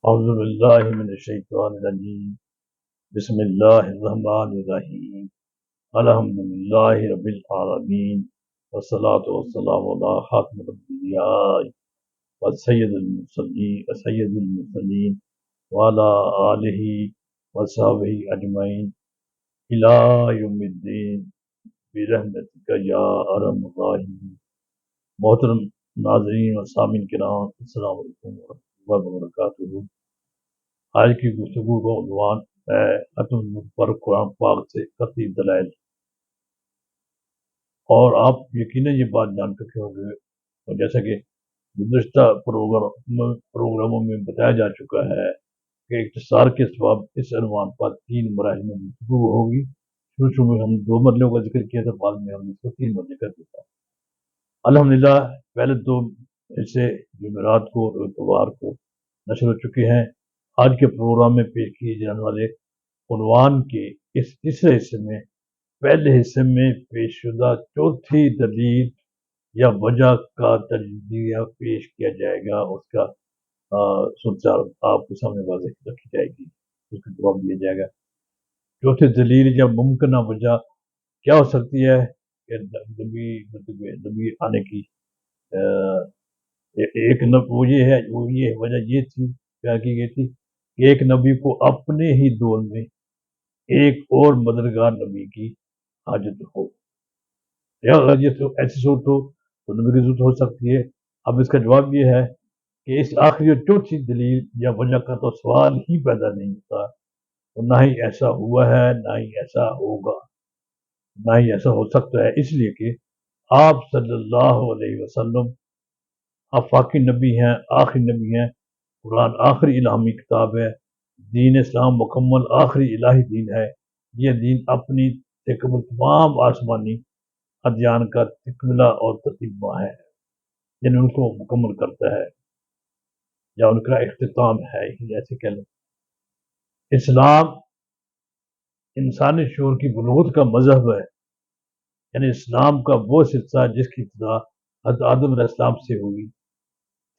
اعوذ باللہ من الشیطان الرجیم بسم اللہ الرحمن الرحیم الحمدللہ رب العالمین والصلاة والسلام علی خاتم الانبیاء وسید المرسلین وعلی آلہ وصحبہ اجمعین الی یوم الدین برحمتک یا ارحم الراحمین۔ محترم ناظرین و سامعین کرام، السلام علیکم ورحمۃ اللہ وبرکاتہ۔ آج کی گفتگو کا عنوان ہے ختم پر قرآن پاک سے قطعی دلائل، اور آپ یقیناً یہ بات جان چکے ہوں گے، اور جیسا کہ گزشتہ پروگراموں میں بتایا جا چکا ہے کہ اختصار کے سبب اس عنوان پر 3 مراحل میں گفتگو ہوگی۔ شروع میں ہم 2 مرحلوں کا ذکر کیا تھا، بعد میں ہم نے اس کو 3 مرحلے کر دیا۔ الحمدللہ پہلے 2 حصے جمعرات کو اور اتوار کو نشر ہو چکے ہیں۔ آج کے پروگرام میں پیش کیے جانے والے عنوان کے اس تیسرے حصے میں پہلے حصے میں پیش شدہ چوتھی دلیل یا وجہ کا تجزیہ پیش کیا جائے گا، اس کا سلسلہ آپ کے سامنے واضح رکھی جائے گی، اس کا جواب دیا جائے گا۔ چوتھی دلیل یا ممکنہ وجہ کیا ہو سکتی ہے کہ نبی آنے کی ایک وہ یہ وجہ یہ تھی، کیا کی گئی تھی کہ ایک نبی کو اپنے ہی دور میں ایک اور مددگار نبی کی حاجت ہو، یا اگر یہ ایسی صورت ہو تو نبی کی ضرورت ہو سکتی ہے۔ اب اس کا جواب یہ ہے کہ اس آخری اور چوتھی دلیل یا وجہ کا تو سوال ہی پیدا نہیں ہوتا، اور نہ ہی ایسا ہوا ہے، نہ ہی ایسا ہوگا، نہ ہی ایسا ہو سکتا ہے، اس لیے کہ آپ صلی اللہ علیہ وسلم آفاقی نبی ہیں، آخری نبی ہیں، قرآن آخری الہامی کتاب ہے، دین اسلام مکمل آخری الہی دین ہے۔ یہ دین اپنی تکمل تمام آسمانی ادیان کا تکملہ اور تتمہ ہے، یعنی ان کو مکمل کرتا ہے یا ان کا اختتام ہے، ایسے کہہ لیں۔ اسلام انسانی شعور کی بلوغت کا مذہب ہے، یعنی اسلام کا وہ سلسلہ جس کی ابتدا حضرت آدم علیہ السلام سے ہوئی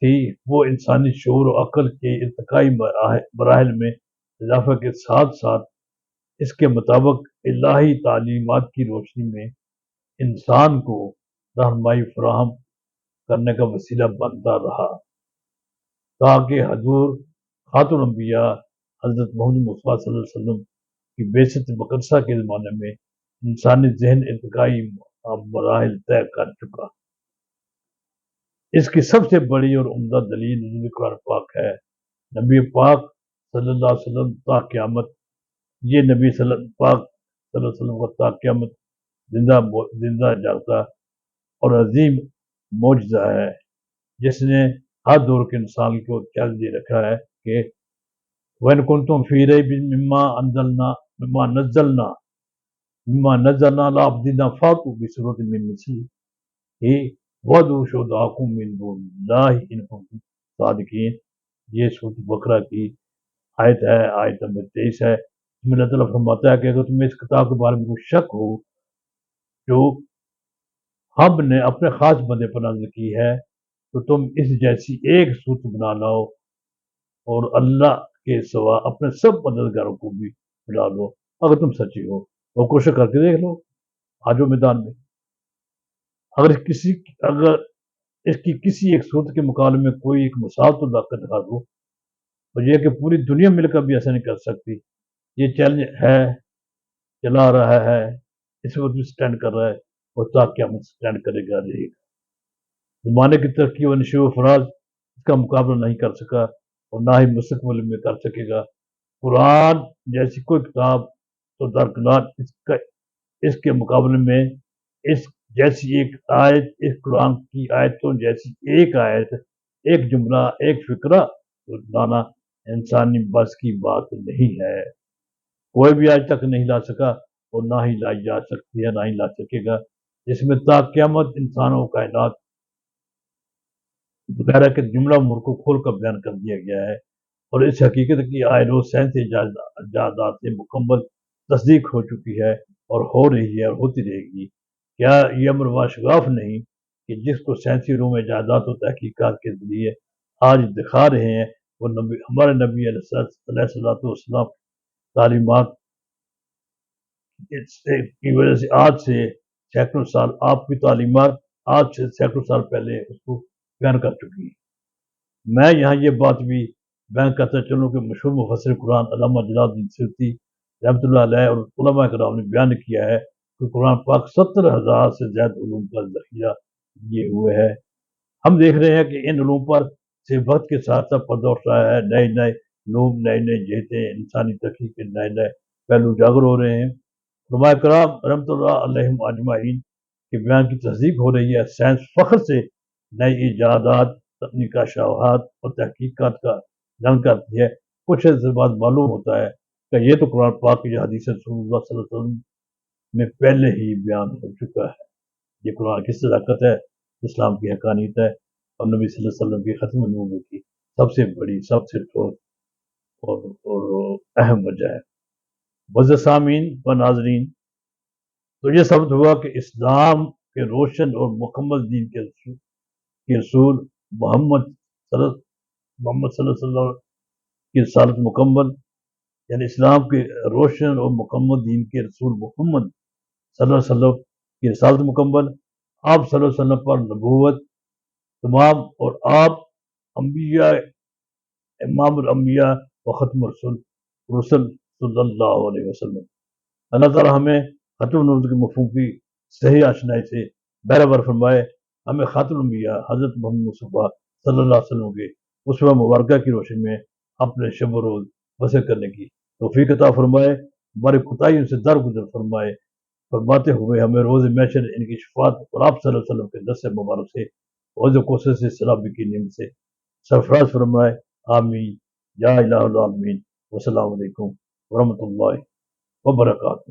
تھی، وہ انسانی شعور و عقل کے ارتقائی مراحل میں اضافہ کے ساتھ ساتھ اس کے مطابق الہی تعلیمات کی روشنی میں انسان کو رہنمائی فراہم کرنے کا وسیلہ بنتا رہا، تاکہ حضور خاتم الانبیاء حضرت محمد مصطفیٰ صلی اللہ علیہ وسلم کی بعثت مقدسہ کے زمانے میں انسانی ذہن ارتقائی مراحل طے کر چکا۔ اس کی سب سے بڑی اور عمدہ دلیل نزول قرآن پاک ہے۔ نبی پاک صلی اللہ علیہ وسلم تا قیامت، یہ نبی پاک صلی اللہ علیہ وسلم کا تا قیامت زندہ جاگتا اور عظیم معجزہ ہے، جس نے ہر دور کے انسان کو چیلنج دے رکھا ہے کہ وَإِن كُنتُمْ فِي رَيْبٍ مِّمَّا نَزَّلْنَا عَلَىٰ عَبْدِنَا فَأْتُوا بِسُورَةٍ مِّن مِّثْلِهِ وَادْعُوا شُهَدَاءَكُم مِّن دُونِ اللَّهِ إِن كُنتُمْ صَادِقِينَ۔ یہ سورۃ بقرہ کی آیت ہے، آیت نمبر 23 ہے۔ اس میں اللہ تعالیٰ فرماتا ہے کہ اگر تمہیں اس کتاب کے بارے میں کوئی شک ہو جو ہم نے اپنے خاص بندے پر نازل کی ہے، تو تم اس جیسی ایک صورت بنا لاؤ اور اللہ کے سوا اپنے سب مددگاروں کو بھی ملا لو، اگر تم سچی ہو تو کوشش کر کے دیکھ لو، آجو میدان میں۔ اگر اس کی کسی ایک صورت کے مقابلے میں کوئی ایک مثال تو لا کر دکھا دو، تو یہ کہ پوری دنیا مل کر بھی ایسا نہیں کر سکتی۔ یہ چیلنج ہے، چلا رہا ہے، اس وقت بھی سٹینڈ کر رہا ہے، اور تا قیامت سٹینڈ کرے گا، رہے گا۔ زمانے کی ترقی و نشو و فراز اس کا مقابلہ نہیں کر سکا، اور نہ ہی مستقبل میں کر سکے گا۔ قرآن جیسی کوئی کتاب تو درکنار اس کے مقابلے میں اس جیسی ایک آیت، اس قرآن کی آیتوں جیسی ایک آیت، ایک جملہ، ایک فقرہ لانا انسانی بس کی بات نہیں ہے۔ کوئی بھی آج تک نہیں لا سکا، اور نہ ہی لائی جا سکتی ہے، نہ ہی لا سکے گا، جس میں تا قیامت انسانوں کائنات وغیرہ کے جملہ عمر کو کھول کر بیان کر دیا گیا ہے، اور اس حقیقت کی آئے روز سائنسی ایجادات سے مکمل تصدیق ہو چکی ہے، اور ہو رہی ہے، اور ہوتی رہے گی۔ کیا یہ امر واشگاف نہیں کہ جس کو سائنسی علوم ایجادات و تحقیقات کے ذریعے آج دکھا رہے ہیں وہ نبی ہمارے نبی علیہ الصلوۃ والسلام تعلیمات کی وجہ سے آج سے سینکڑوں سال آپ کی تعلیمات آج سے سینکڑوں سال پہلے اس کو بیان کر چکی ہے۔ میں یہاں یہ بات بھی بیان کرتا چلوں کہ مشہور مفسر قرآن علامہ جلال الدین سیوطی رحمۃ اللہ علیہ اور علماء کرام نے بیان کیا ہے کہ قرآن پاک 70,000 سے زیادہ علوم کا ذخیرہ یہ ہوئے ہے۔ ہم دیکھ رہے ہیں کہ ان علوم پر سے وقت کے ساتھ ساتھ پردہ اٹھ رہا ہے، نئے نئے علوم، نئے نئے جہتیں، انسانی تخلیق کے نئے نئے پہلو اجاگر ہو رہے ہیں۔ علماء کرام رحمۃ اللہ علیہم اجمعین کے بیان کی تصدیق ہو رہی ہے۔ سائنس فخر سے نئی ایجادات، تکنیکی شواہد اور تحقیقات کا اعلان کرتی ہے۔ کچھ عرصے بعد معلوم ہوتا ہے کہ یہ تو قرآن پاک کی حدیث رسول اللہ صلی اللہ علیہ وسلم میں پہلے ہی بیان ہو چکا ہے۔ یہ قرآن کی صداقت ہے، اسلام کی حقانیت ہے اور نبی صلی اللہ علیہ وسلم کی ختم نبوت کی سب سے بڑی، سب سے اور اہم وجہ ہے۔ معزز سامعین و ناظرین، تو یہ ثابت ہوا کہ اسلام کے روشن اور مکمل دین کے رسول محمد صلی اللہ علیہ وسلم کی رسالت مکمل، یعنی اسلام کے روشن اور مکمل دین کے رسول محمد صلی اللہ علیہ وسلم کی رسالت مکمل، آپ صلی اللہ علیہ وسلم پر نبوت تمام، اور آپ انبیاء، امام الانبیاء و ختم رسل صلی اللہ علیہ وسلم۔ اللہ تعالیٰ ہمیں ختم نبوت کے مفہوم کی صحیح آشنائی سے بہرہ فرمائے، ہمیں خاتم الانبیاء حضرت محمد مصطفیٰ صلی اللہ علیہ وسلم کے اسوہ مبارکہ کی روشنی میں اپنے شب و روز بسر کرنے کی توفیق عطا فرمائے، ہماری کوتاہیوں سے درگزر فرمائے، فرماتے ہوئے ہمیں روز محشر ان کی شفاعت اور آپ صلی اللہ علیہ وسلم کے دس مبارک سے عوض و کوشش سے سلامتی کی نعمت سے سرفراز فرمائے، آمین یا الہ العالمین۔ والسلام علیکم ورحمۃ اللہ وبرکاتہ۔